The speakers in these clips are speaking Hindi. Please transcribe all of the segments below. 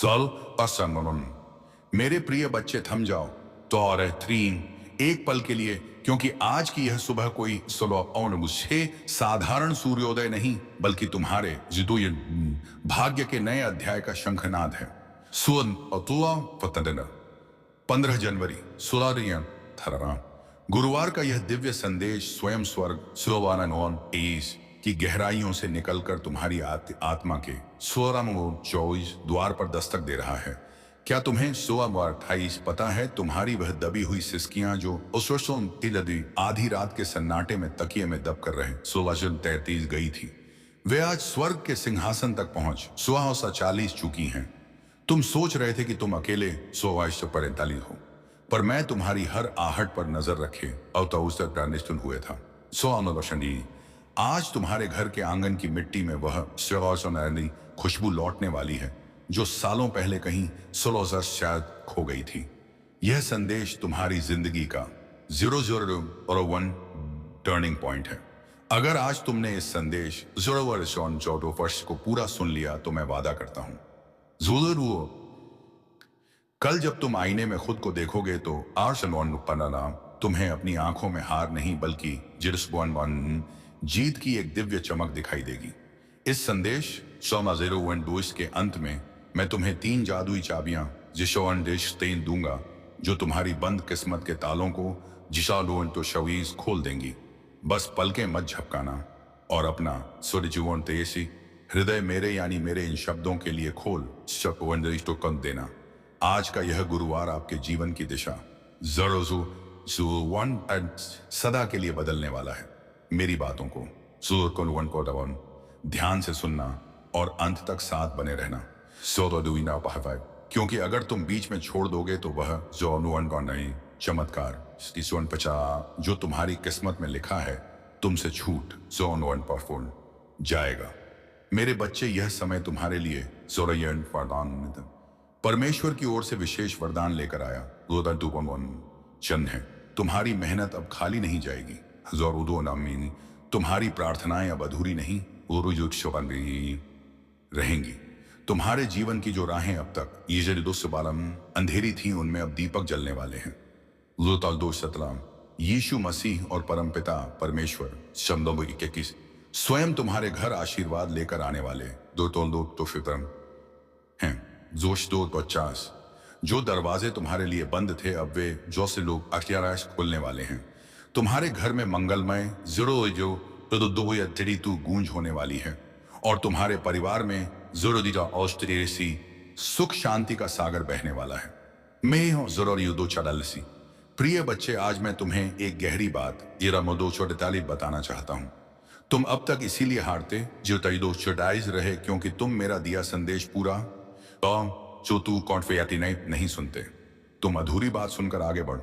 चल असंगन। मेरे प्रिय बच्चे थम जाओ तो और त्रीन एक पल के लिए, क्योंकि आज की यह सुबह कोई सुबह और मुझे साधारण सूर्योदय नहीं बल्कि तुम्हारे जिदुय भाग्य के नए अध्याय का शंखनाद है। सुन अतुआ पतन 15 जनवरी सुलारियन थररा। गुरुवार का यह दिव्य संदेश स्वयं स्वर्ग सुवानन एस की गहराइयों से निकलकर तुम्हारी आत्मा के 16 द्वार पर दस्तक दे रहा है। क्या तुम्हें 16 पता है? तुम्हारी वह दबी हुई सिसकियां जो उस आधी रात के सन्नाटे में तकिए में दब कर रहे 1633 गई थी, वे आज स्वर्ग के सिंहासन तक पहुंच 1640 चुकी हैं। तुम सोच रहे थे कि तुम अकेले 1645 हो, पर मैं तुम्हारी हर आहट पर नजर रखे और तो उस तक निष्ठुन हुए था। आज तुम्हारे घर के आंगन की मिट्टी में वह खुशबू लौटने वाली है जो सालों पहले कहीं 16 शायद खो गई थी। यह संदेश तुम्हारी जिंदगी का 001 टर्निंग पॉइंट है। अगर आज तुमने इस संदेश 14 को पूरा सुन लिया तो मैं वादा करता हूं, जरूर कल जब तुम आईने में खुद को देखोगे तो तुम्हें अपनी आंखों में हार नहीं बल्कि जीत की एक दिव्य चमक दिखाई देगी। इस संदेश 012 के अंत में मैं तुम्हें 3 जादुई चाबियां जिशोन दूंगा जो तुम्हारी बंद किस्मत के तालों को जिशालोन तो शवीज खोल देंगी। बस पलकें मत झपकाना और अपना सुरजुवन तेसी हृदय मेरे यानी मेरे इन शब्दों के लिए खोल तो देना। आज का यह गुरुवार आपके जीवन की दिशा सदा के लिए बदलने वाला है। मेरी बातों को ध्यान से सुनना और अंत तक साथ बने रहना। क्योंकि अगर तुम बीच में छोड़ दोगे तो वह जो नई चमत्कार जो तुम्हारी किस्मत में लिखा है तुमसे छूट पर जाएगा। मेरे बच्चे, यह समय तुम्हारे लिए परमेश्वर की ओर से विशेष वरदान लेकर आया। चंद है, तुम्हारी मेहनत अब खाली नहीं जाएगी। तुम्हारी प्रार्थनाएं अब अधूरी नहीं रहेंगी। तुम्हारे जीवन की जो राहें अब तक अंधेरी थी उनमें अब दीपक जलने वाले हैं। यीशु मसीह और परमपिता परमेश्वर स्वयं तुम्हारे घर आशीर्वाद लेकर आने वाले दो फित्रम हैं। जोश 250 जो दरवाजे तुम्हारे लिए बंद थे अब वे जो से लोग अख्तियाराश खुलने वाले हैं। तुम्हारे घर में मंगलमय गूंज होने वाली है और तुम्हारे परिवार में औस्टेसी सुख शांति का सागर बहने वाला है। मैं हूं जरूर चड़लसी। प्रिय बच्चे, आज मैं तुम्हें एक गहरी बात बताना चाहता हूं। तुम अब तक इसीलिए हारते जो रहे क्योंकि तुम मेरा दिया संदेश पूरा जो तू कॉन्फियाती नहीं सुनते। तुम अधूरी बात सुनकर आगे बढ़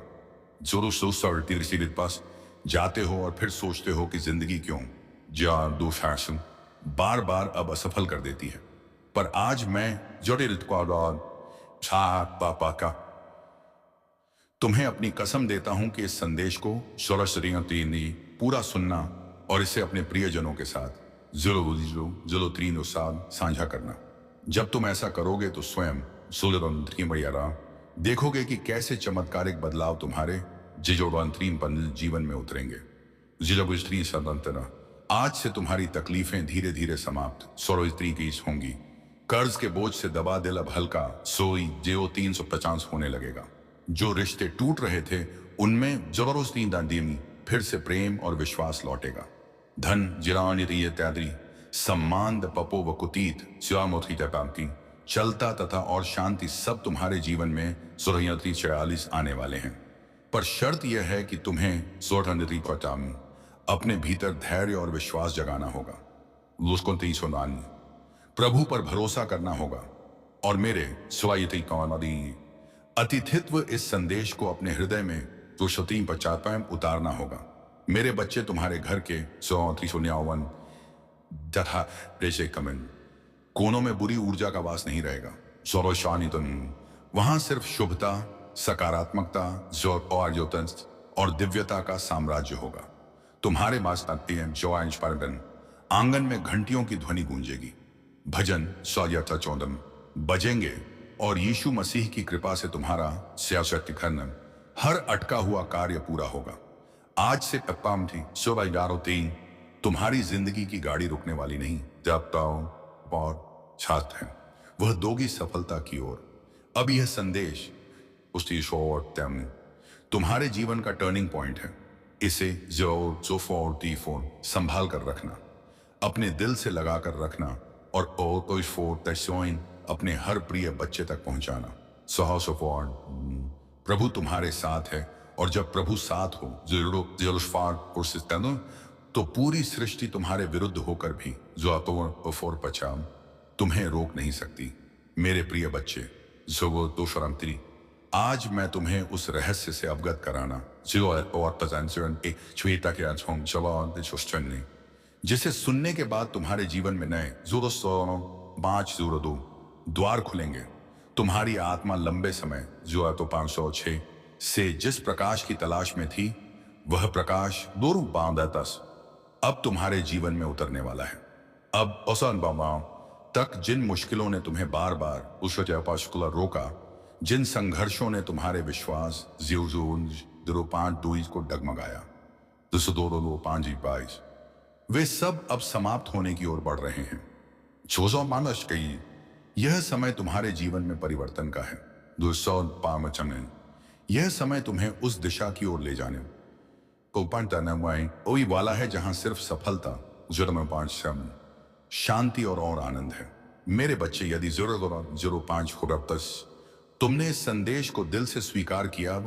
जरूर पास जाते हो और फिर सोचते हो कि जिंदगी क्यों दो फैशन बार बार अब असफल कर देती है। पर आज मैं पापा का तुम्हें अपनी कसम देता हूं कि इस संदेश को पूरा सुनना और इसे अपने प्रियजनों के साथ जरूर साझा करना। जब तुम ऐसा करोगे तो स्वयं देखोगे कि कैसे चमत्कारिक बदलाव तुम्हारे जीवन में उतरेंगे। आज से तुम्हारी तकलीफें धीरे धीरे समाप्त होंगी। कर्ज के बोझ से दबा दिल अब हल्का 350 होने लगेगा। जो रिश्ते टूट रहे थे उनमें जबरदस्ती फिर से प्रेम और विश्वास लौटेगा। धन जिरानी सम्मान पपो व कुतीत चलता तथा और शांति सब तुम्हारे जीवन में 1646 आने वाले हैं। पर शर्त यह है कि तुम्हें अपने भीतर धैर्य और विश्वास जगाना होगा। प्रभु पर भरोसा करना होगा और मेरे अतिथित्व इस संदेश को अपने हृदय में उतारना होगा। मेरे बच्चे, तुम्हारे घर के 139 तथा कोनों में बुरी ऊर्जा का वास नहीं रहेगा। वहां सिर्फ शुभता, सकारात्मकता और दिव्यता का साम्राज्य होगा। तुम्हारे आंगन में घंटियों की ध्वनि गूंजेगी। भजन 114 बजेंगे और यीशु मसीह की कृपा से तुम्हारा सियासत खनन हर अटका हुआ कार्य पूरा होगा। आज से पप्पाम थी सुबह 11:03 तुम्हारी जिंदगी की गाड़ी रुकने वाली नहीं। जब ताऊ और छात्र हैं वह दोगी सफलता की ओर। अब यह संदेश उसकी शोर तम तुम्हारे जीवन का टर्निंग पॉइंट है। इसे जो फोन संभाल कर रखना, अपने दिल से लगा कर रखना और अपने हर प्रिय बच्चे तक पहुंचाना। प्रभु तुम्हारे साथ है और जब प्रभु साथ हो तो पूरी सृष्टि तुम्हारे विरुद्ध होकर भी पचाम तुम्हें रोक नहीं सकती। मेरे प्रिय बच्चे, जो वो दो शरामती, आज मैं तुम्हें उस रहस्य से अवगत कराना जिसे सुनने के बाद तुम्हारे जीवन में नए द्वार खुलेंगे। तुम्हारी आत्मा लंबे समय जो तो 506 से जिस प्रकाश की तलाश में थी, वह प्रकाश दूर बांधतस अब तुम्हारे जीवन में उतरने वाला है। अब तक जिन मुश्किलों ने तुम्हें बार बार उस रोका, जिन संघर्षों ने तुम्हारे विश्वास को डगमगाया, वे सब अब समाप्त होने की ओर बढ़ रहे हैं। छोजो मानस कही, यह समय तुम्हारे जीवन में परिवर्तन का है। यह समय तुम्हें उस दिशा की ओर ले जाने वही वाला है जहां सिर्फ सफलता, शांति और आनंद है। मेरे बच्चे, यदि 05 तुमने इस संदेश को दिल से स्वीकार किया,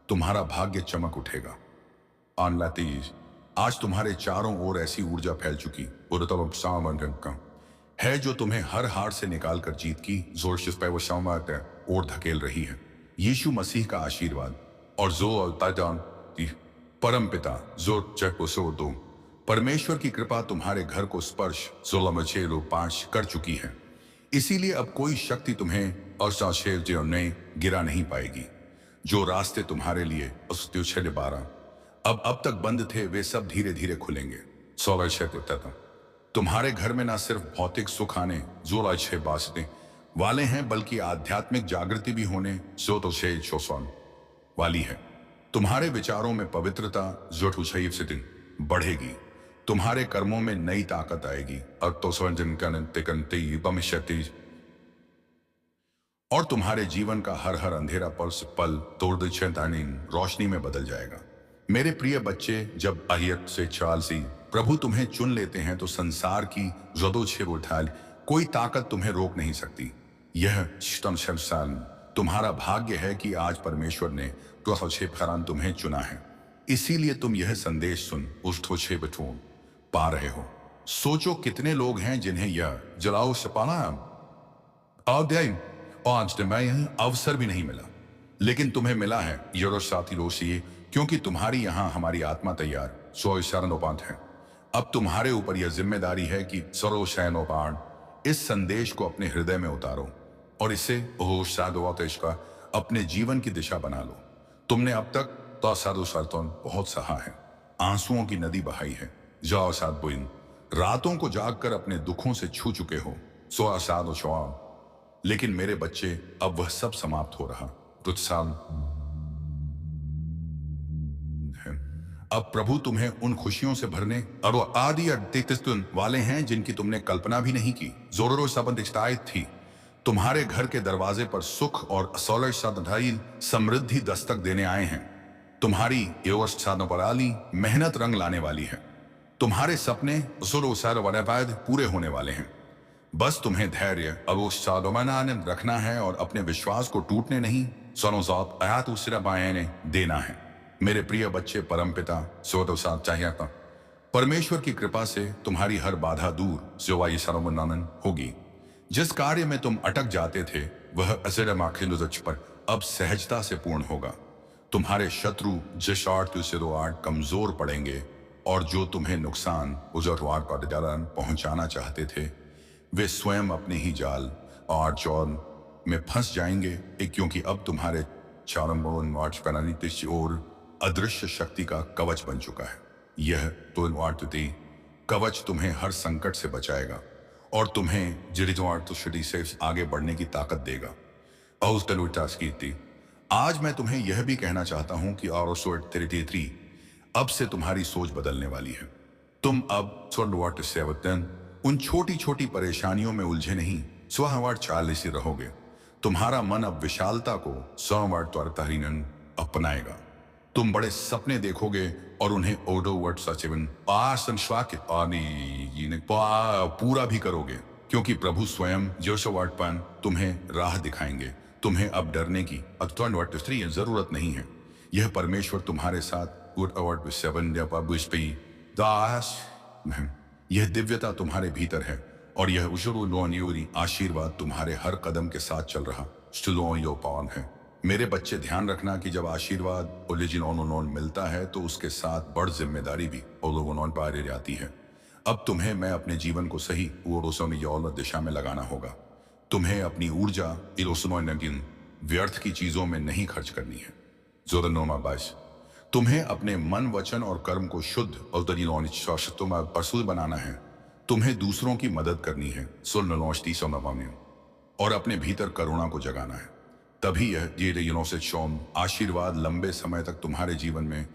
तुम्हारा भाग्य चमक उठेगा। आज तुम्हारे चारों ओर ऐसी ऊर्जा फैल चुकी है जो तुम्हें हर हार से निकालकर जीत की ओर धकेल रही है। यीशु मसीह का आशीर्वाद और परम पिता दो परमेश्वर की कृपा तुम्हारे घर को स्पर्श 5 कर चुकी है। इसीलिए अब कोई शक्ति तुम्हें नहीं गिरा नहीं पाएगी। जो रास्ते तुम्हारे लिए 12 अब तक बंद थे, वे सब धीरे धीरे खुलेंगे। तुम्हारे घर में ना सिर्फ भौतिक सुख आने बासने वाले हैं, बल्कि आध्यात्मिक जागृति भी होने वाली है। तुम्हारे विचारों में पवित्रता बढ़ेगी। तुम्हारे कर्मों में नई ताकत आएगी और तुम्हारे जीवन का हर अंधेरा पल रोशनी में बदल जाएगा। मेरे प्रिय बच्चे, जब अहियत से चाल सी प्रभु तुम्हें चुन लेते हैं तो संसार की कोई ताकत तुम्हें रोक नहीं सकती। यह तुम्हारा भाग्य है कि आज परमेश्वर ने तुम्हें चुना है। इसीलिए तुम यह संदेश सुन पा रहे हो। सोचो कितने लोग हैं जिन्हें यह जलाओ सपाना अवसर भी नहीं मिला, लेकिन तुम्हें मिला है साथी रोशिए, क्योंकि तुम्हारी यहां हमारी आत्मा तैयार है। अब तुम्हारे ऊपर यह जिम्मेदारी है कि इस संदेश को अपने हृदय में उतारो और इसे का अपने जीवन की दिशा बना लो। तुमने अब तक बहुत सहा है, आंसुओं की नदी बहाई है। जाओ साथ बोइन रातों को जागकर अपने दुखों से छू चुके हो। लेकिन मेरे बच्चे, अब वह सब समाप्त हो रहा। अब प्रभु तुम्हें उन खुशियों से भरने और आदि वाले हैं जिनकी तुमने कल्पना भी नहीं की। जोरो संबंधित थी। तुम्हारे घर के दरवाजे पर सुख और समृद्धि दस्तक देने आए हैं। तुम्हारी मेहनत रंग लाने वाली है। तुम्हारे सपने पूरे होने वाले हैं। बस तुम्हें धैर्य रखना है और अपने विश्वास को टूटने नहीं देना है। मेरे प्रिय बच्चे, परमपिता चाहिए था परमेश्वर की कृपा से तुम्हारी हर बाधा दूर होगी। जिस कार्य में तुम अटक जाते थे, वह पर अब सहजता से पूर्ण होगा। तुम्हारे शत्रु जिस कमजोर पड़ेंगे और जो तुम्हें नुकसान पहुंचाना चाहते थे, वे स्वयं अपने ही जाल और चौन में फंस जाएंगे, क्योंकि अब तुम्हारे और अदृश्य शक्ति का कवच बन चुका है। यह कवच तुम्हें हर संकट से बचाएगा और तुम्हें जिरिजवार्तुशडी से आगे बढ़ने की ताकत देगा। औस्तनुटास्कीति। आज मैं तुम्हें यह भी कहना चाहता हूं कि औरसोट्री अब से तुम्हारी सोच बदलने वाली है। तुम अब स्वर्ण सेवतन उन छोटी छोटी परेशानियों में उलझे नहीं, स्वहवाट चाल से रहोगे। तुम्हारा मन अब विशालता को स्ववाट त्वरतरीनन अपनाएगा। तुम बड़े सपने देखोगे और उन्हें ओडोवर्ट सचिवन पूरा भी करोगे, क्योंकि प्रभु स्वयं जोशवाटपन तुम्हें राह दिखाएंगे। तुम्हें अब डरने की जरूरत नहीं है। यह परमेश्वर तुम्हारे साथ यह दिव्यता तुम्हारे भीतर है और यह उशुरुलोनी आशीर्वाद तुम्हारे हर कदम के साथ चल रहा पावन है। मेरे बच्चे, ध्यान रखना कि जब आशीर्वाद ओलिजिनोन मिलता है तो उसके साथ बड़ जिम्मेदारी भी ओलोनोन पारी जाती है। अब तुम्हें मैं अपने जीवन को सही दिशा में लगाना होगा। तुम्हें अपनी ऊर्जा व्यर्थ की चीजों में नहीं खर्च करनी है। जोरनोमा बाश, तुम्हें अपने मन, वचन और कर्म को शुद्ध और पसूल बनाना है। तुम्हें दूसरों की मदद करनी है और अपने भीतर करुणा को जगाना है। तभी यह से आशीर्वाद लंबे समय तक तुम्हारे जीवन में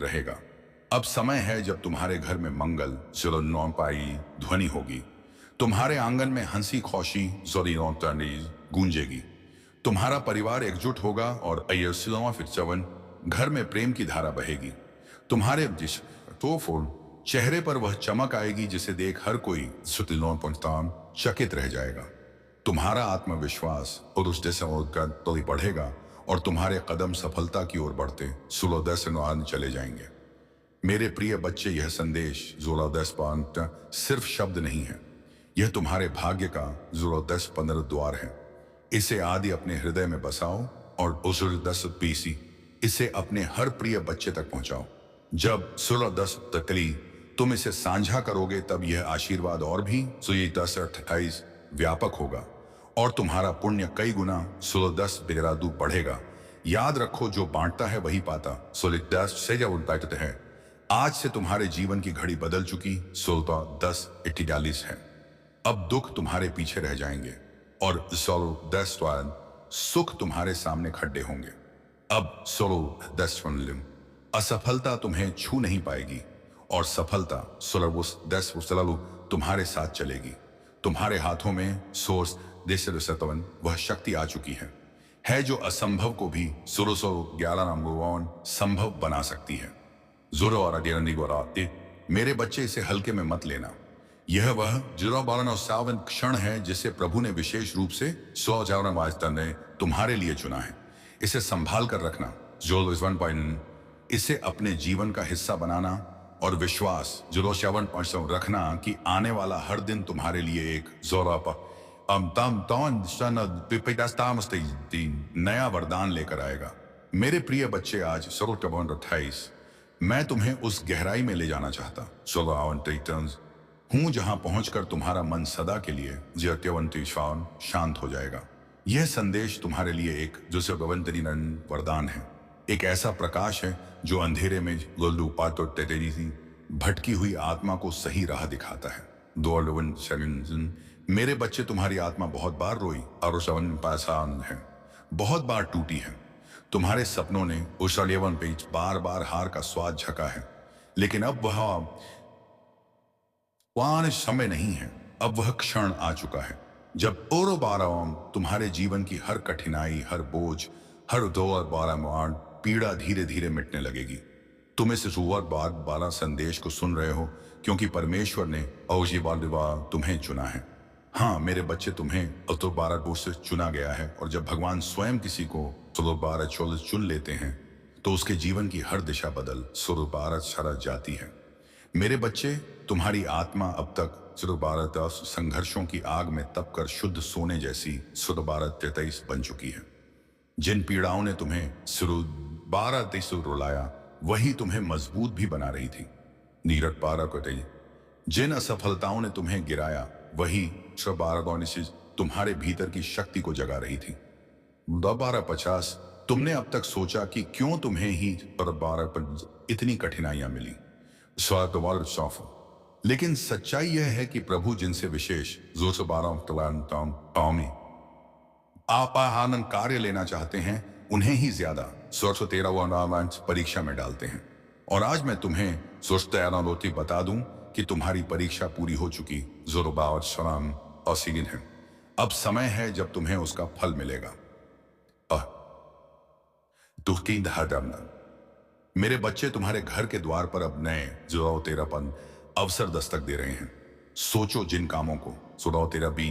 रहेगा। अब समय है जब तुम्हारे घर में मंगल ध्वनि होगी। तुम्हारे आंगन में हंसी खुशी गूंजेगी। तुम्हारा परिवार एकजुट होगा और घर में प्रेम की धारा बहेगी। तुम्हारे चेहरे पर वह चमक आएगी जिसे देख हर कोई चकित रह जाएगा। तुम्हारा आत्मविश्वास और उस बढ़ेगा और तुम्हारे कदम सफलता की ओर बढ़ते चले जाएंगे। मेरे प्रिय बच्चे, यह संदेश सिर्फ शब्द नहीं है, यह तुम्हारे भाग्य का 15 द्वार है। इसे आदि अपने हृदय में बसाओ और इसे अपने हर प्रिय बच्चे तक पहुंचाओ। जब 16 तुम इसे साझा करोगे तब यह आशीर्वाद और भी 28 व्यापक होगा और तुम्हारा पुण्य कई गुना 16 बेरादू बढ़ेगा। याद रखो, जो बांटता है वही पाता। 16 से जब उल्टाते हैं। आज से तुम्हारे जीवन की घड़ी बदल चुकी 16:10 है। अब दुख तुम्हारे पीछे रह जाएंगे और 16:10 सुख तुम्हारे सामने खड़े होंगे। अब 16:10 असफलता तुम्हें छू नहीं पाएगी और सफलता 16:10 तुम्हारे साथ चलेगी। तुम्हारे हाथों में वह शक्ति आ चुकी है जो असंभव को भी 1611 संभव बना सकती है। मेरे बच्चे, इसे हल्के में मत लेना। यह वह 012 क्षण है जिसे प्रभु ने विशेष रूप से ने तुम्हारे लिए चुना है। इसे संभाल कर रखना, इसे अपने जीवन का हिस्सा बनाना और विश्वास रखना कि आने वाला हर दिन तुम्हारे लिए एक नया वरदान लेकर आएगा। मेरे प्रिय बच्चे, आज 28 मैं तुम्हें उस गहराई में ले जाना चाहता हूं जहां पहुंचकर तुम्हारा मन सदा के लिए शांत हो जाएगा। यह संदेश तुम्हारे लिए एक वरदान है, एक ऐसा प्रकाश है जो अंधेरे में भटकी हुई आत्मा को सही राह दिखाता है। मेरे बच्चे, तुम्हारी आत्मा बहुत बार रोई और है, बहुत बार टूटी है। तुम्हारे सपनों ने उस पे बार बार हार का स्वाद झका है, लेकिन अब वह समय नहीं है। अब वह क्षण आ चुका है जब तुम्हारे जीवन की हर कठिनाई, हर बोझ, हर पीड़ा धीरे धीरे मिटने लगेगी। तुम इस बार संदेश को सुन रहे हो क्योंकि परमेश्वर ने तुम्हें चुना है। हाँ मेरे बच्चे, तुम्हें से चुना गया है और जब भगवान स्वयं किसी को 12 चुन लेते हैं तो उसके जीवन की हर दिशा बदल 12 जाती है। मेरे बच्चे, तुम्हारी आत्मा अब तक 12 संघर्षों की आग में तप कर शुद्ध सोने जैसी 12 बन चुकी है। जिन पीड़ाओं ने तुम्हें 12 रुलाया वही तुम्हें मजबूत भी बना रही थी। नीरट 12 जिन असफलताओं ने तुम्हें गिराया वही 12 तुम्हारे भीतर की शक्ति को जगा रही थी। 1250 तुमने अब तक सोचा कि क्यों तुम्हें ही 12 इतनी कठिनाइयां मिली। लेकिन सच्चाई यह है कि प्रभु जिनसे विशेष जोर से आपाहानन कार्य लेना चाहते हैं, उन्हें ही ज्यादा 113 परीक्षा में डालते हैं। और आज मैं तुम्हें सुस्तेरोती बता दूं कि तुम्हारी परीक्षा पूरी हो चुकी जोरबावत सलाम और सीगिन है। अब समय है जब तुम्हें उसका फल मिलेगा। दुखी धर्म मेरे बच्चे, तुम्हारे घर के द्वार पर अब नए जो तेरापन अवसर दस्तक दे रहे हैं। सोचो जिन कामों को 16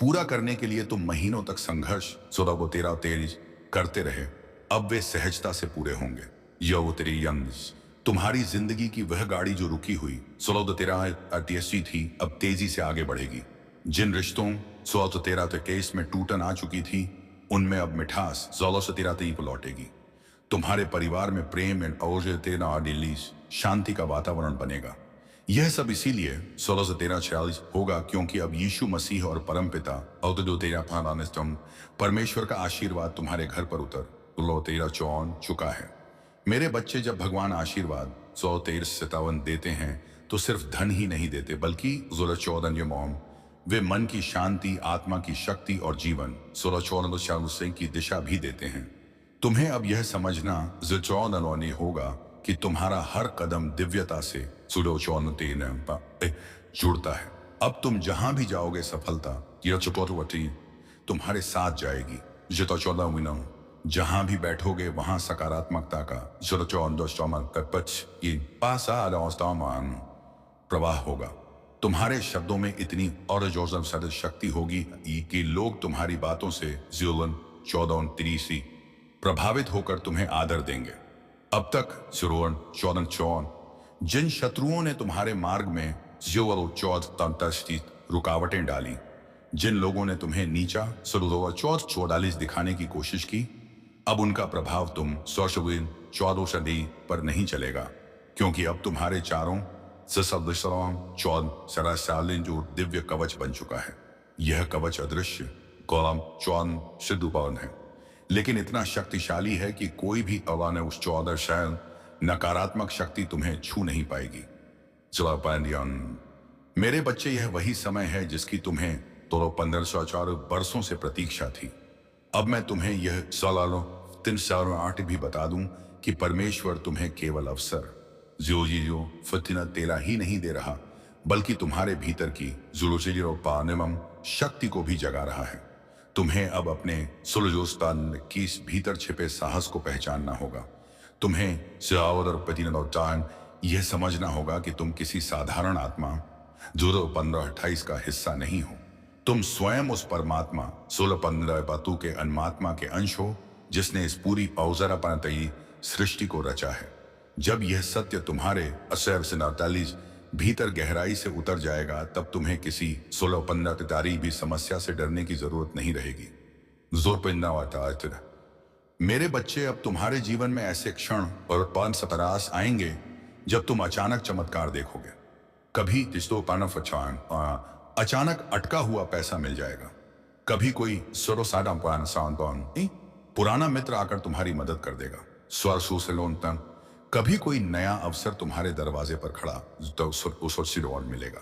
पूरा करने के लिए तुम महीनों तक संघर्ष 16 करते रहे, अब वे सहजता से पूरे होंगे। यह तेरी यंस तुम्हारी जिंदगी की वह गाड़ी जो रुकी हुई 16 थी, अब तेजी से आगे बढ़ेगी। जिन रिश्तों 16 केस में टूटन आ चुकी थी, उनमें अब मिठास 16 पर लौटेगी। तुम्हारे परिवार में प्रेम और शांति का वातावरण बनेगा। यह सब इसीलिए 16 होगा क्योंकि अब यीशु मसीह और परमपिता परमेश्वर का आशीर्वाद तुम्हारे घर पर उतर चुका है। मेरे बच्चे, जब भगवान आशीर्वाद 113 देते हैं तो सिर्फ धन ही नहीं देते, बल्कि 14 वे मन की शांति, आत्मा की शक्ति और जीवन 16 की दिशा भी देते हैं। तुम्हें अब यह समझना जरूरी होगा कि तुम्हारा हर कदम दिव्यता से जुड़ता है। अब तुम जहां भी जाओगे, सफलता तुम्हारे साथ जाएगी। जहां भी बैठोगे वहां सकारात्मकता का प्रवाह होगा। तुम्हारे शब्दों में इतनी और शक्ति होगी कि लोग तुम्हारी बातों से 14 प्रभावित होकर तुम्हें आदर देंगे। अब तक जिन शत्रुओं ने तुम्हारे मार्ग में रुकावटें डाली, जिन लोगों ने तुम्हें नीचा 44 दिखाने की कोशिश की, अब उनका प्रभाव तुम 14 पर नहीं चलेगा, क्योंकि अब तुम्हारे चारों जो दिव्य कवच बन चुका है। यह कवच अदृश्य है, लेकिन इतना शक्तिशाली है कि कोई भी अवान उस 14 नकारात्मक शक्ति तुम्हें छू नहीं पाएगी। मेरे बच्चे, यह वही समय है जिसकी तुम्हें 1504 वर्षों से प्रतीक्षा थी। अब मैं तुम्हें यह 308 भी बता दूं कि परमेश्वर तुम्हें केवल अवसर फतिना तेरा ही नहीं दे रहा, बल्कि तुम्हारे भीतर की शक्ति को भी जगा रहा है। तुम्हें अब अपने सुलझोस्तान की भीतर छिपे साहस को पहचानना होगा। तुम्हें यह समझना होगा कि तुम किसी साधारण आत्मा 1528 का हिस्सा नहीं हो। तुम स्वयं उस परमात्मा 1615 बातों के अन्मात्मा के अंश हो, जिसने इस पूरी औजरापनतई सृष्टि को रचा है। जब यह सत्य तुम्हारे 48 भीतर गहराई से उतर जाएगा, तब तुम्हें किसी 1615 भी समस्या से डरने की जरूरत नहीं रहेगी। मेरे बच्चे, अब तुम्हारे जीवन में ऐसे क्षण और सपरास आएंगे जब तुम अचानक चमत्कार देखोगे। कभी अचानक अटका हुआ पैसा मिल जाएगा, कभी कोई पुराना मित्र आकर तुम्हारी मदद कर देगा, कभी कोई नया अवसर तुम्हारे दरवाजे पर खड़ा तो मिलेगा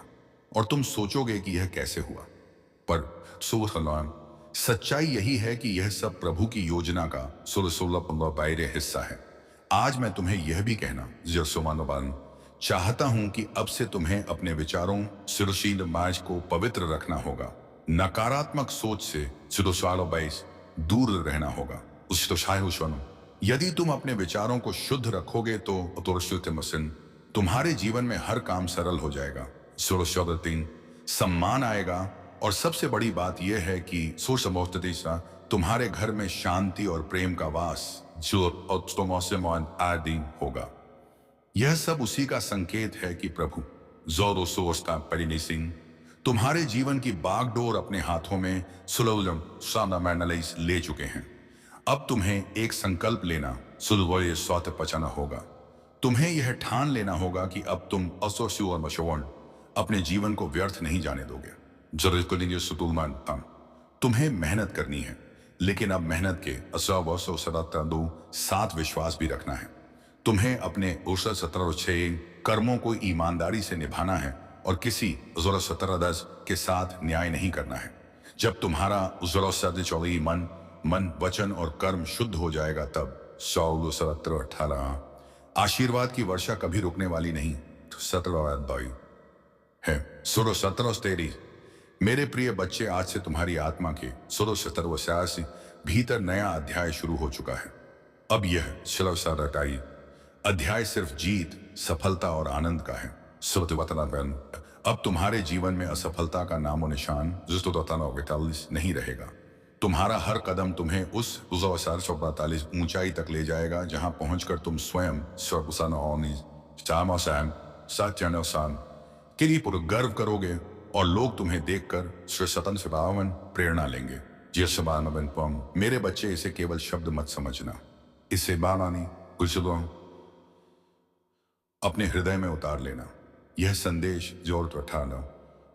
और तुम सोचोगे कि यह कैसे हुआ। पर सच्चाई यही है कि यह सब प्रभु की योजना का 16 हिस्सा है। आज मैं तुम्हें यह भी कहना चाहता हूं कि अब से तुम्हें अपने विचारों सुरशील मार्ग को पवित्र रखना होगा। नकारात्मक सोच से दूर रहना होगा। यदि तुम अपने विचारों को शुद्ध रखोगे तो तुम्हारे जीवन में हर काम सरल हो जाएगा। 3 सम्मान आएगा, और सबसे बड़ी बात यह है कि तुम्हारे घर में शांति और प्रेम का वास आदि होगा। यह सब उसी का संकेत है कि प्रभु तुम्हारे जीवन की बागडोर अपने हाथों में ले चुके हैं। अब तुम्हें एक संकल्प लेना पचाना होगा। तुम्हें यह ठान लेना होगा कि अब तुम अपने जीवन को व्यर्थ नहीं जाने दोगे। तुम्हें मेहनत करनी है, लेकिन अब मेहनत के 7 विश्वास भी रखना है। तुम्हें अपने 17 कर्मों को ईमानदारी से निभाना है और किसी ज़रूरत 17-10 के साथ न्याय नहीं करना है। जब तुम्हारा ज़रूरत 14 मन वचन और कर्म शुद्ध हो जाएगा, तब 17-18 आशीर्वाद की वर्षा कभी रुकने वाली नहीं। 17 है 16-17 मेरे प्रिय बच्चे, आज से तुम्हारी आत्मा के 16-17 से भीतर नया अध्याय शुरू हो चुका है। अब यह 16 अध्याय सिर्फ जीत, सफलता और आनंद का है। अब तुम्हारे जीवन में असफलता का नामो निशान नहीं रहेगा। तुम्हारा हर कदम तुम्हें उस 1945 ऊंचाई तक ले जाएगा जहां पहुंचकर तुम स्वयं के लिए पूरा गर्व करोगे और लोग तुम्हें देखकर स्वतंत्र से प्रेरणा लेंगे। मेरे बच्चे, इसे केवल शब्द मत समझना, इसे बानानी कुछ अपने हृदय में उतार लेना। यह संदेश जोर उठाना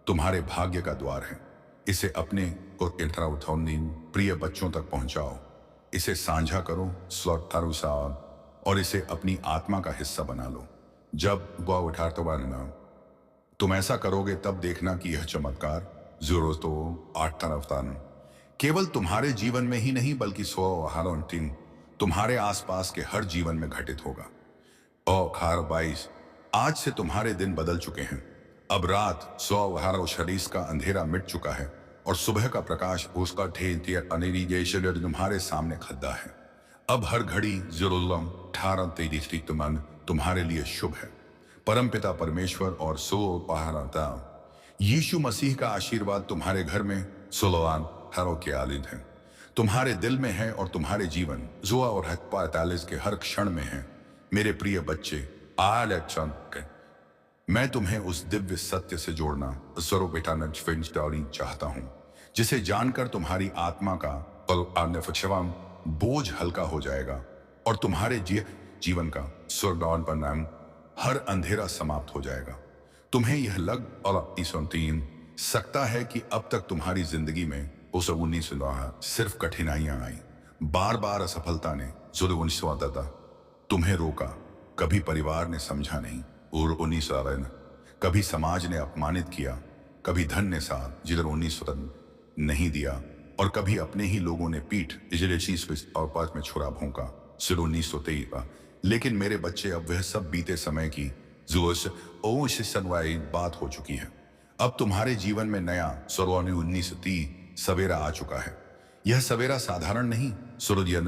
तुम्हारे भाग्य का द्वार है। इसे अपने प्रिय बच्चों तक पहुंचाओ, इसे साझा करो और इसे अपनी आत्मा का हिस्सा बना लो। जब तुम ऐसा करोगे, तब देखना कि यह चमत्कार केवल तुम्हारे जीवन में ही नहीं बल्कि तुम्हारे आसपास के हर जीवन में घटित होगा। और 22 आज से तुम्हारे दिन बदल चुके हैं। अब रात शरीर का अंधेरा मिट चुका है और सुबह का प्रकाश उसका तुम्हारे सामने खद्दा है। अब हर घड़ी 18 तुम्हारे लिए शुभ है। परमपिता परमेश्वर और यीशु मसीह का आशीर्वाद तुम्हारे घर में के आलिद है, तुम्हारे दिल में है और तुम्हारे जीवन और 45 के हर क्षण में है। मेरे प्रिय बच्चे, मैं तुम्हें उस दिव्य सत्य से जोड़ना चाहता हूं, जिसे जानकर तुम्हारी आत्मा का बोझ हल्का हो जाएगा और तुम्हारे जीवन का स्वर्गदान परिणाम हर अंधेरा समाप्त हो जाएगा। तुम्हें यह लग सकता है कि अब तक तुम्हारी जिंदगी में उस 19 सिर्फ कठिनाइयां आई। बार बार असफलता ने तुम्हें रोका, कभी परिवार ने समझा नहीं और 19 कभी समाज ने अपमानित किया, कभी धन ने साथ जिधर 19 नहीं दिया और कभी अपने ही लोगों ने पीठ और में छुरा भोंका। सिर 1923 लेकिन मेरे बच्चे, अब वह सब बीते समय की बात हो चुकी है। अब तुम्हारे जीवन में नया 1930 सवेरा आ चुका है। यह सवेरा साधारण नहीं,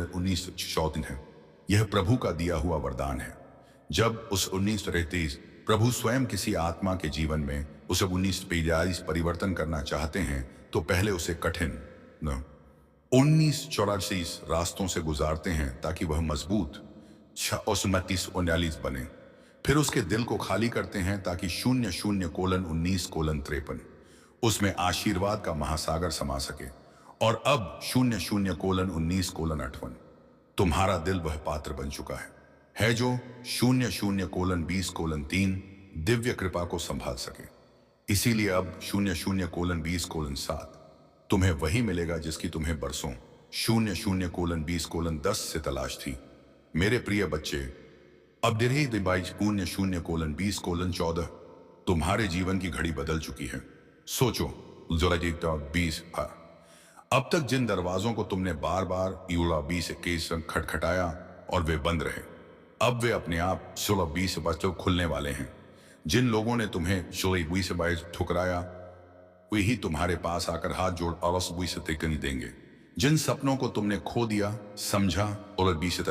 1934 है। यह प्रभु का दिया हुआ वरदान है। जब उस 1933 प्रभु स्वयं किसी आत्मा के जीवन में उसे 1945 परिवर्तन करना चाहते हैं, तो पहले उसे कठिन 1984 रास्तों से गुजारते हैं ताकि वह मजबूत 19 बने। फिर उसके दिल को खाली करते हैं ताकि 00:19:53 उसमें आशीर्वाद का महासागर समा सके। और अब 00:19:58 तुम्हारा दिल वह पात्र बन चुका है जो 00:20:3 दिव्य कृपा को संभाल सके। इसीलिए अब 00:20:7 तुम्हें वही मिलेगा जिसकी तुम्हें बरसों 00:20:10 से तलाश थी। मेरे प्रिय बच्चे, अब 00:20:14 तुम्हारे जीवन की घड़ी बदल चुकी है। सोचो, 20 अब तक जिन दरवाजों को तुमने बार बार 20 खटखटाया और वे बंद रहे, अब वे अपने आप 16-20 खुलने वाले हैं। जिन लोगों ने तुम्हें 16-20 ठुकराया, वे ही तुम्हारे पास आकर हाथ जोड़ और 20 टिकनी देंगे। जिन सपनों को तुमने खो दिया, समझा और 20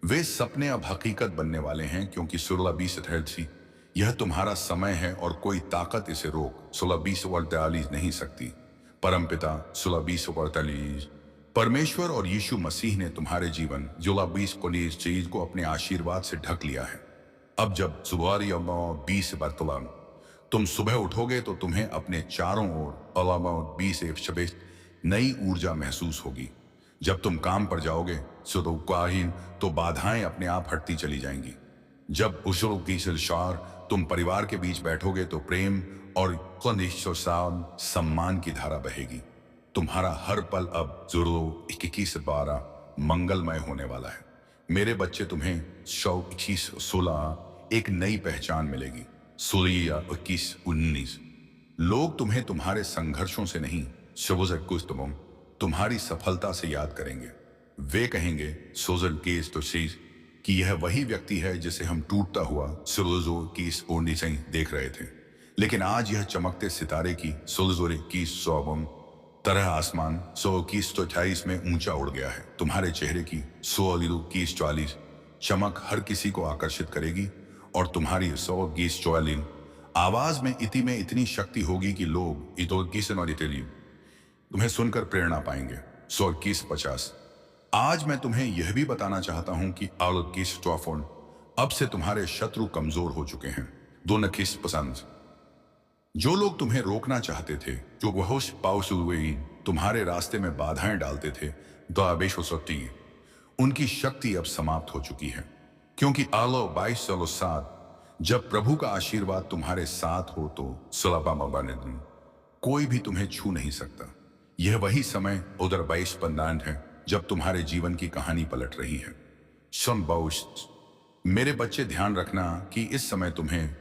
वे सपने अब हकीकत बनने वाले हैं, क्योंकि 16-20 थी। यह तुम्हारा समय है और कोई ताकत इसे रोक 16-20 नहीं सकती। परमपिता 16-20 परमेश्वर और यीशु मसीह ने तुम्हारे जीवन 16-20 चीज को अपने आशीर्वाद से ढक लिया है। अब जब 20 तुम सुबह उठोगे तो तुम्हें अपने चारों ओर 20 नई ऊर्जा महसूस होगी। जब तुम काम पर जाओगे तो बाधाएं अपने आप हटती चली जाएंगी। जब उशरों की सिलशार तुम परिवार के बीच बैठोगे तो प्रेम और सम्मान की धारा बहेगी। तुम्हारा हर पल अब 21-12 मंगलमय होने वाला है। मेरे बच्चे, तुम्हें 21-16 एक नई पहचान मिलेगी। 16 या 21 19। लोग तुम्हें तुम्हारे संघर्षों से नहीं, शबुज़ कुछ तुम्हारी सफलता से याद करेंगे। वे कहेंगे सोजल केस तो शीज कि यह वही व्यक्ति है जिसे हम टूटता हुआ सुलझो की ओढ़नी से देख रहे थे। लेकिन आज यह चमकते सितारे की सुलझोरे की सोबम तरह आसमान 100 में ऊंचा उड़ गया है। तुम्हारे चेहरे की 100 चमक हर किसी को आकर्षित करेगी और तुम्हारी 100 आवाज में इतनी शक्ति होगी कि लोग तुम्हें सुनकर प्रेरणा पाएंगे। 100 आज मैं तुम्हें यह भी बताना चाहता हूं कि अब से तुम्हारे शत्रु कमजोर हो चुके हैं। 2 पसंद जो लोग तुम्हें रोकना चाहते थे, जो वहोश पाउसुई तुम्हारे रास्ते में बाधाएं डालते थे, उनकी शक्ति अब समाप्त हो चुकी है। क्योंकि आलो 22 जब प्रभु का आशीर्वाद तुम्हारे साथ हो तो कोई भी तुम्हें छू नहीं सकता। यह वही समय उधर 22 है जब तुम्हारे जीवन की कहानी पलट रही है। सुन मेरे बच्चे, ध्यान रखना कि इस समय तुम्हें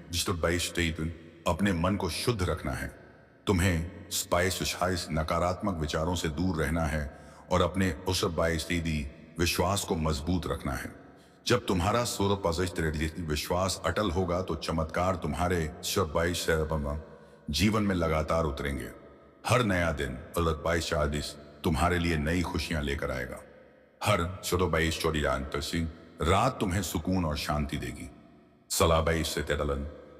अपने मन को शुद्ध रखना है। तुम्हें स्पाइस नकारात्मक विचारों से दूर रहना है और अपने उस विश्वास को मजबूत रखना है। जब तुम्हारा विश्वास अटल होगा तो चमत्कार तुम्हारे जीवन में लगातार उतरेंगे। हर नया दिन 22 तुम्हारे लिए नई खुशियां लेकर आएगा। हर 22 रात तुम्हें सुकून और शांति देगी। 23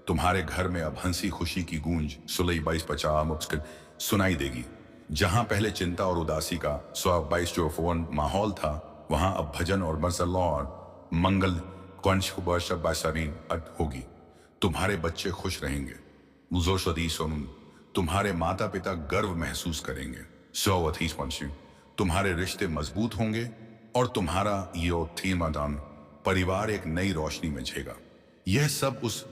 तुम्हारे घर में अब हंसी खुशी की गूंज 22 सुनाई देगी। जहां पहले चिंता और उदासी का 22 माहौल था, वहां अब भजन और मसल्ला और मंगल होगी। तुम्हारे बच्चे खुश रहेंगे। तुम्हारे माता पिता गर्व महसूस करेंगे। 130 तुम्हारे रिश्ते मजबूत होंगे और तुम्हारा परिवार एक नई रोशनी में झेगा। यह सब उस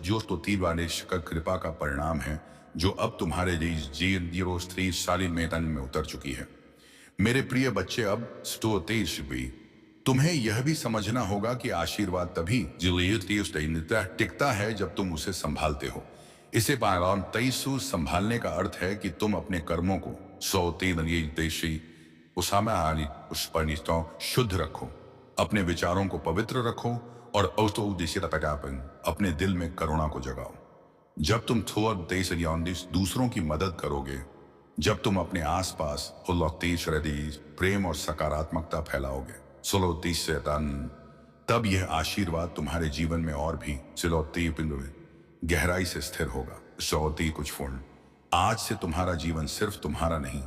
कृपा का परिणाम है जो अब तुम्हारे में तन में उतर चुकी है। मेरे प्रिय बच्चे, अब तुम्हें यह भी समझना होगा कि आशीर्वाद तभी टिकता है जब तुम उसे संभालते हो। इसे संभालने का अर्थ है कि तुम अपने कर्मों को शुद्ध रखो, अपने विचारों को पवित्र रखो और अपने दिल में करुणा को जगाओ। जब तुम दूसरों की मदद करोगे, जब तुम अपने आसपास प्रेम और सकारात्मकता फैलाओगे, तब यह आशीर्वाद तुम्हारे जीवन में और भी गहराई से स्थिर होगा। आज से तुम्हारा जीवन सिर्फ तुम्हारा नहीं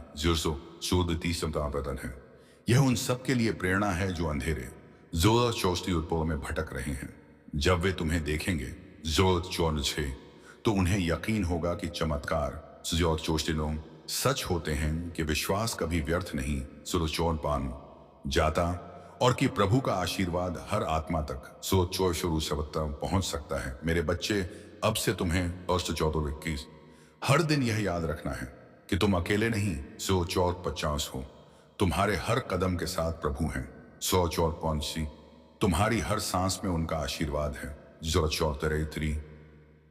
है। यह उन सब के लिए प्रेरणा है जो अंधेरे में भटक रहे हैं। जब वे तुम्हें देखेंगे तो उन्हें यकीन होगा कि चमत्कार सच होते हैं, कि विश्वास कभी व्यर्थ नहीं पान जाता और कि प्रभु का आशीर्वाद हर आत्मा तक पहुंच सकता है। मेरे बच्चे, अब से तुम्हें 14 हर दिन यह याद रखना है कि तुम अकेले नहीं 150 हो। तुम्हारे हर कदम के साथ प्रभु हैं। 154 तुम्हारी हर सांस में उनका आशीर्वाद है। 143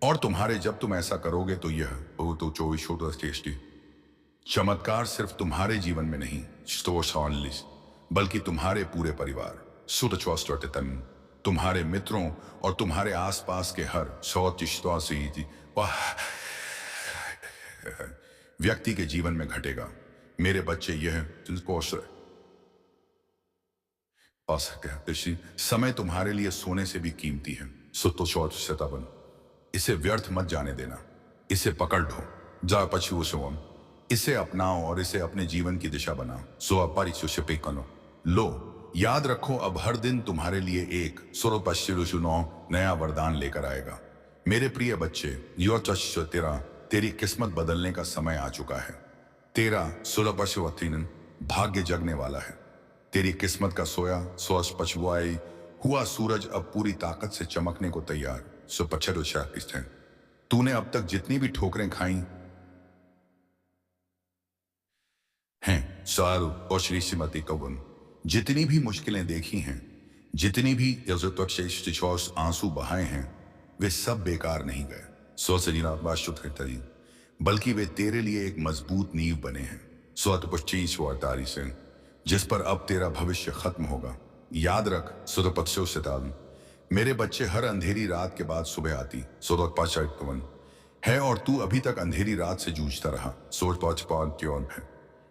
और तुम्हारे जब तुम ऐसा करोगे तो यह 24 चमत्कार सिर्फ तुम्हारे जीवन में नहीं बल्कि तुम्हारे पूरे परिवार तुम्हारे मित्रों और तुम्हारे आसपास के हर 184 व्यक्ति के जीवन में घटेगा। मेरे बच्चे, यह समय तुम्हारे लिए सोने से भी कीमती है। इसे व्यर्थ मत जाने देना। इसे पकड़ लो, जा पछुओ सोम, इसे अपनाओ और इसे अपने जीवन की दिशा बनाओ। लो, याद रखो, अब हर दिन तुम्हारे लिए एक नया वरदान लेकर आएगा। मेरे प्रिय बच्चे, तेरी किस्मत बदलने का समय आ चुका है। तेरा भाग्य जगने वाला है। तेरी किस्मत का सोया पछुआई हुआ सूरज अब पूरी ताकत से चमकने को तैयार। तूने अब तक जितनी भी ठोकरें खाई हैं, सारू और श्रीमती कवन, जितनी भी मुश्किलें देखी हैं, जितनी भी आंसू बहाए हैं, वे सब बेकार नहीं गए। स्वसजीना बाशुतरी, बल्कि वे तेरे लिए एक मजबूत नींव बने हैं। स्वतपुष्टि स्वतारी से, जिस पर अब तेरा भविष्य खत्म होगा। याद रख सुरपत्सो सिताल, मेरे बच्चे, हर अंधेरी रात के बाद सुबह आती सुरपवन है, और तू अभी तक अंधेरी रात से जूझता रहा सोच है।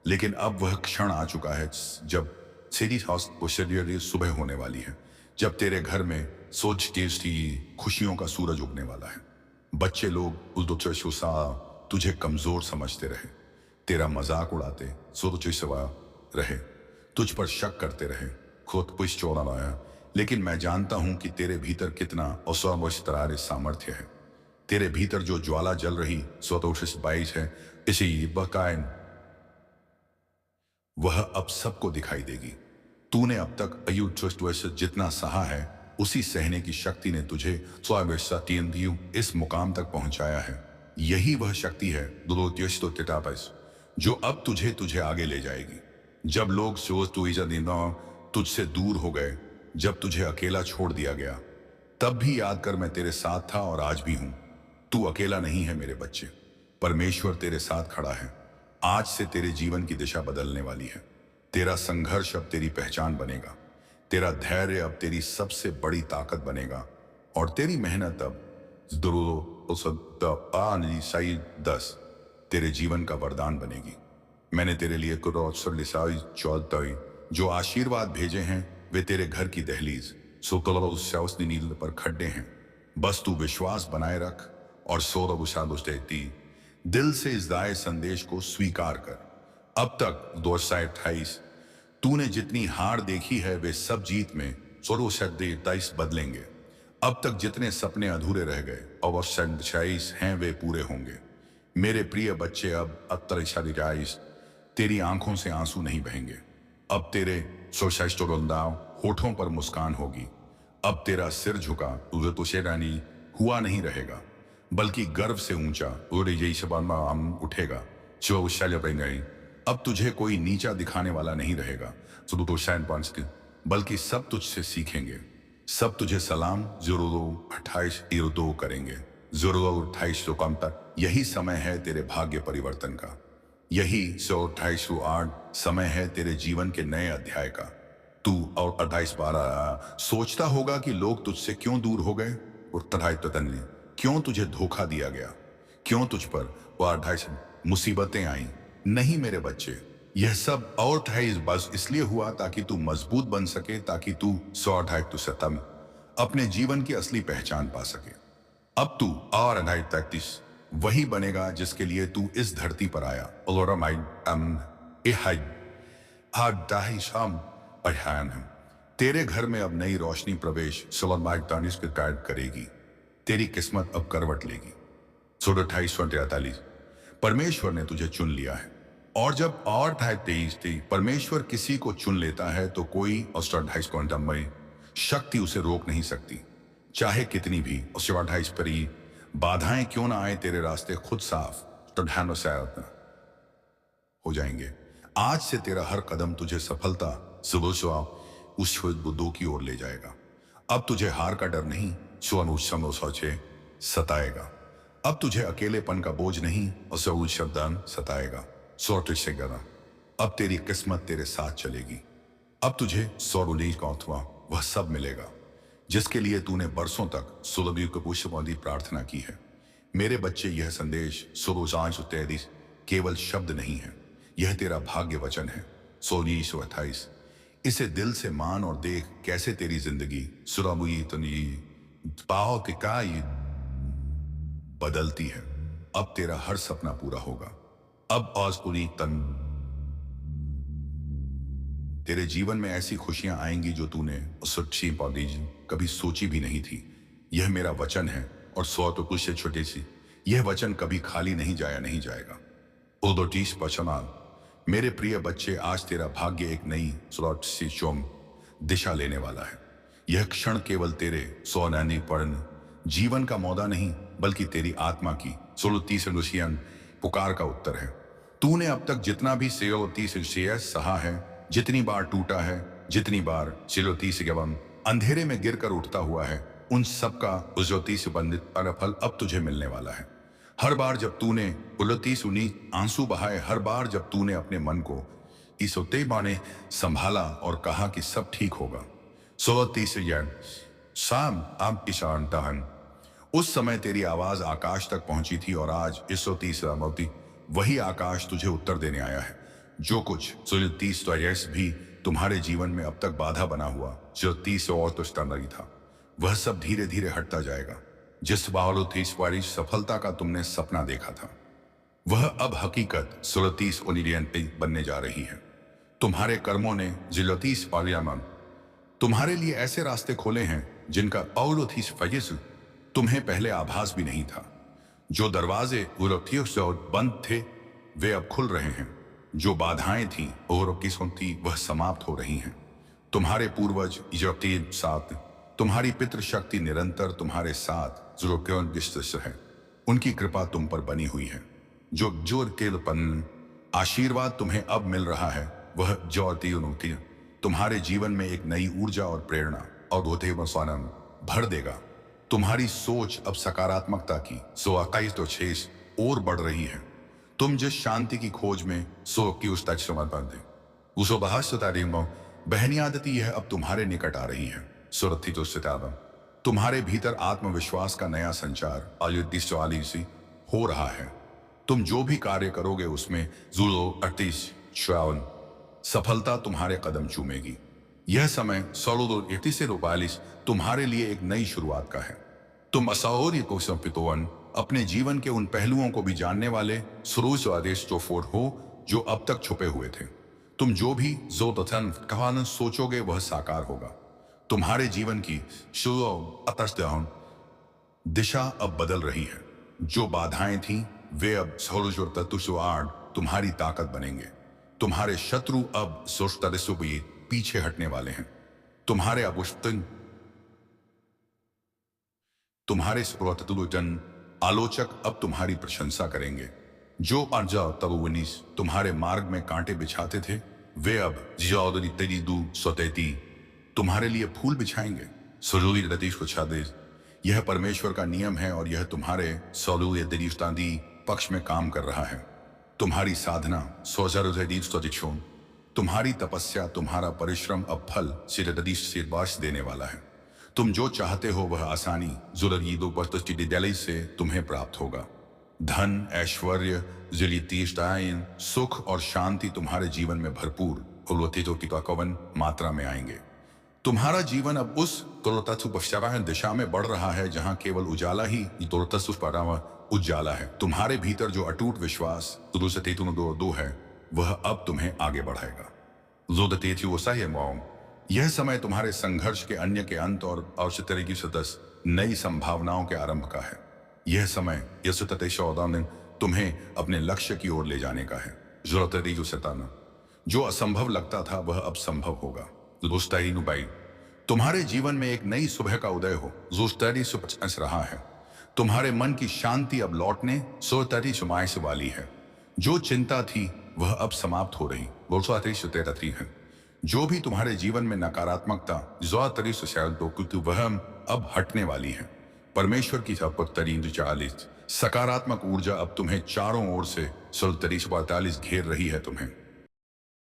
लेकिन अब वह क्षण आ चुका है जब सीधी सुबह होने वाली है, जब तेरे घर में सोच टेस्टी खुशियों का सूरज उगने वाला है। बच्चे लोग उस तुझे कमजोर समझते रहे, तेरा मजाक उड़ाते सोचवा रहे, तुझ पर शक करते रहे, खुद पुश चौड़ा लाया। लेकिन मैं जानता हूं कि तेरे भीतर कितना असमस्तरार सामर्थ्य है। तेरे भीतर जो ज्वाला जल रही स्वतोष बाईस है, इसी बकायन वह अब सबको दिखाई देगी। तूने अब तक अयुद्ध जितना सहा है, उसी सहने की शक्ति ने तुझे इस मुकाम तक पहुंचाया है। यही वह शक्ति है जो अब तुझे आगे ले जाएगी। जब लोग तुझसे दूर हो गए, जब तुझे अकेला छोड़ दिया गया, तब भी याद कर मैं तेरे साथ था और आज भी हूं। तू अकेला नहीं है मेरे बच्चे, परमेश्वर तेरे साथ खड़ा है। आज से तेरे जीवन की दिशा बदलने वाली है। तेरा संघर्ष अब तेरी पहचान बनेगा, तेरा धैर्य अब तेरी सबसे बड़ी ताकत बनेगा, और तेरी मेहनत अब तेरे जीवन का वरदान बनेगी। मैंने तेरे लिए जो आशीर्वाद भेजे हैं वे तेरे घर की दहलीज नील पर खड्डे हैं। बस तू विश्वास बनाए रख और दिल से इस दाए संदेश को स्वीकार कर। अब तक 228 तूने जितनी हार देखी है वे सब जीत में 23 बदलेंगे। अब तक जितने सपने अधूरे रह गए और 27 हैं वे पूरे होंगे। मेरे प्रिय बच्चे, अब 23 तेरी आंखों से आंसू नहीं बहेंगे। अब तेरे होठों पर मुस्कान होगी। अब तेरा सिर झुका तुझे हुआ नहीं रहेगा, बल्कि गर्व से ऊंचा उठेगा। अब तुझे कोई नीचा दिखाने वाला नहीं रहेगा, बल्कि सब तुझसे सीखेंगे। सब तुझे सलाम 28 करेंगे। 28 कम तक यही समय है तेरे भाग्य परिवर्तन का। यही 28 समय है तेरे जीवन के नए अध्याय का। तू और 28 सोचता होगा कि लोग तुझसे क्यों दूर हो गए, और क्यों तुझे धोखा दिया गया, क्यों तुझ पर वो 28 मुसीबतें आई। नहीं मेरे बच्चे, यह सब और 28 बस इसलिए हुआ ताकि तू मजबूत बन सके, ताकि तू 128 अपने जीवन की असली पहचान पा सके। अब तू और 28 वही बनेगा जिसके लिए तू इस धरती पर आया। तेरे घर में अब नई रोशनी प्रवेश करेगी। तेरी किस्मत अब करवट लेगी। 28 परमेश्वर ने तुझे चुन लिया है, और जब और 23 परमेश्वर किसी को चुन लेता है तो कोई 28 शक्ति उसे रोक नहीं सकती, चाहे कितनी भी 28 परी बाधाएं क्यों ना आए। तेरे रास्ते खुद साफ हो जाएंगे। आज से तेरा हर कदम तुझे सफलता उस बुद्धों की ओर ले जाएगा। अब तुझे हार का डर नहीं सोचे सताएगा। अब तुझे अकेलेपन का बोझ नहीं और शब्दान सताएगा। अब तेरी किस्मत तेरे साथ चलेगी। अब तुझे सौरुलीज का अथवा वह सब मिलेगा जिसके लिए तूने बरसों तक सुलभी को पुष्पवादी प्रार्थना की है। मेरे बच्चे, यह संदेश 16 केवल शब्द नहीं है, यह तेरा भाग्य वचन है। 1628 इसे दिल से मान और देख कैसे तेरी जिंदगी बदलती है। अब तेरा हर सपना पूरा होगा। अब औसपुरी तन तेरे जीवन में ऐसी खुशियां आएंगी जो तूने कभी सोची भी नहीं थी। यह मेरा वचन है, और 100 तो कुछ से छोटे सी यह वचन कभी खाली नहीं जाएगा। उदोटीस पचनाल मेरे प्रिय बच्चे, आज तेरा भाग्य एक नई दिशा लेने वाला है। यह क्षण केवल तेरे सोनानी पढ़न जीवन का मौदा नहीं, बल्कि तेरी आत्मा की 16 पुकार का उत्तर है। तूने अब तक जितना भी 16 सहा है, जितनी बार टूटा है, जितनी बार 16 अंधेरे में गिरकर उठता हुआ है, उन सब का उज्जवती से बंधित फल अब तुझे मिलने वाला है। हर बार जब तूने उलती सुनी आंसू बहाए, हर बार जब तूने अपने मन को इस उतेबा ने संभाला और कहा कि सब ठीक होगा। 16 यह शाम आप ईशान दहन, उस समय तेरी आवाज आकाश तक पहुंची थी और आज 130 मोती वही आकाश तुझे उत्तर देने आया है। जो कुछ 30 भी तुम्हारे जीवन में अब तक बाधा बना हुआ, जो 30 और तुष्टा नहीं था, वह सब धीरे धीरे हटता जाएगा। जिस बावल सफलता का तुमने सपना देखा था, वह अब हकीकत 36 बनने जा रही है। तुम्हारे कर्मों ने जिलतीस पालियामन तुम्हारे लिए ऐसे रास्ते खोले हैं जिनका औलथीस फयस तुम्हें पहले आभास भी नहीं था। जो दरवाजे बंद थे वे अब खुल रहे हैं। जो बाधाएं थीं और किस्मती वह समाप्त हो रही हैं। तुम्हारे पूर्वज इजतीन साथ, तुम्हारी पितृशक्ति निरंतर तुम्हारे साथ जो है, उनकी कृपा तुम पर बनी हुई है। जो जोर केलपन आशीर्वाद तुम्हें अब मिल रहा है, वह ज्योति तुम्हारे जीवन में एक नई ऊर्जा और प्रेरणा और होते भर देगा। तुम्हारी सोच अब सकारात्मकता की 126 और बढ़ रही है। तुम जिस शांति की खोज में की उस तक समर्पण थे, उसो बहनियादती यह अब तुम्हारे निकट आ रही है। सुरक्षित तुम्हारे भीतर आत्मविश्वास का नया संचार आयुद्धिस हो रहा है। तुम जो भी कार्य करोगे उसमें श्रावण सफलता तुम्हारे कदम चूमेगी। यह समय 16 तुम्हारे लिए एक नई शुरुआत का है। तुम असौर्य को संपितोवन अपने जीवन के उन पहलुओं को भी जानने वाले सुरूज आदेश चोफोर हो जो अब तक छुपे हुए थे। तुम जो भी कहान सोचोगे वह साकार होगा। तुम्हारे जीवन की दिशा अब बदल रही है। जो बाधाएं थीं वे अब तुम्हारी ताकत बनेंगे। तुम्हारे शत्रु अब पीछे हटने वाले हैं। तुम्हारे तुम्हारे आलोचक अब तुम्हारी प्रशंसा करेंगे। जो अर्जा तबुवनीस तुम्हारे मार्ग में कांटे बिछाते थे, वे अब तुम्हारे लिए फूल बिछाएंगे। सलूली रतीश को छादे, यह परमेश्वर का नियम है और यह तुम्हारे पक्ष में काम कर रहा है। तुम्हारी साधना तुम्हारी तपस्या, तुम्हारा परिश्रम अब फल से देने वाला है। तुम जो चाहते हो वह आसानी से तुम्हें प्राप्त होगा। धन, ऐश्वर्य, सुख और शांति तुम्हारे जीवन में भरपूर मात्रा में आएंगे। तुम्हारा जीवन अब उस दिशा में बढ़ रहा है जहां केवल उजाला ही उजाला है। तुम्हारे भीतर जो अटूट विश्वास है वह अब तुम्हें आगे बढ़ाएगा। यह समय तुम्हारे संघर्ष के अन्य के अंत और औषधि सदस्य नई संभावनाओं के आरंभ का है। यह समय तुम्हें अपने लक्ष्य की ओर ले जाने का है। जो असंभव लगता था वह अब संभव होगा। तुम्हारे जीवन में एक नई सुबह का उदय हो रहा है। तुम्हारे मन की शांति अब लौटने से वाली है। जो चिंता थी वह अब समाप्त हो रही है। जो भी तुम्हारे जीवन में नकारात्मकता वह अब हटने वाली है। परमेश्वर की सकारात्मक ऊर्जा अब तुम्हें चारों ओर से 43 घेर रही है। तुम्हें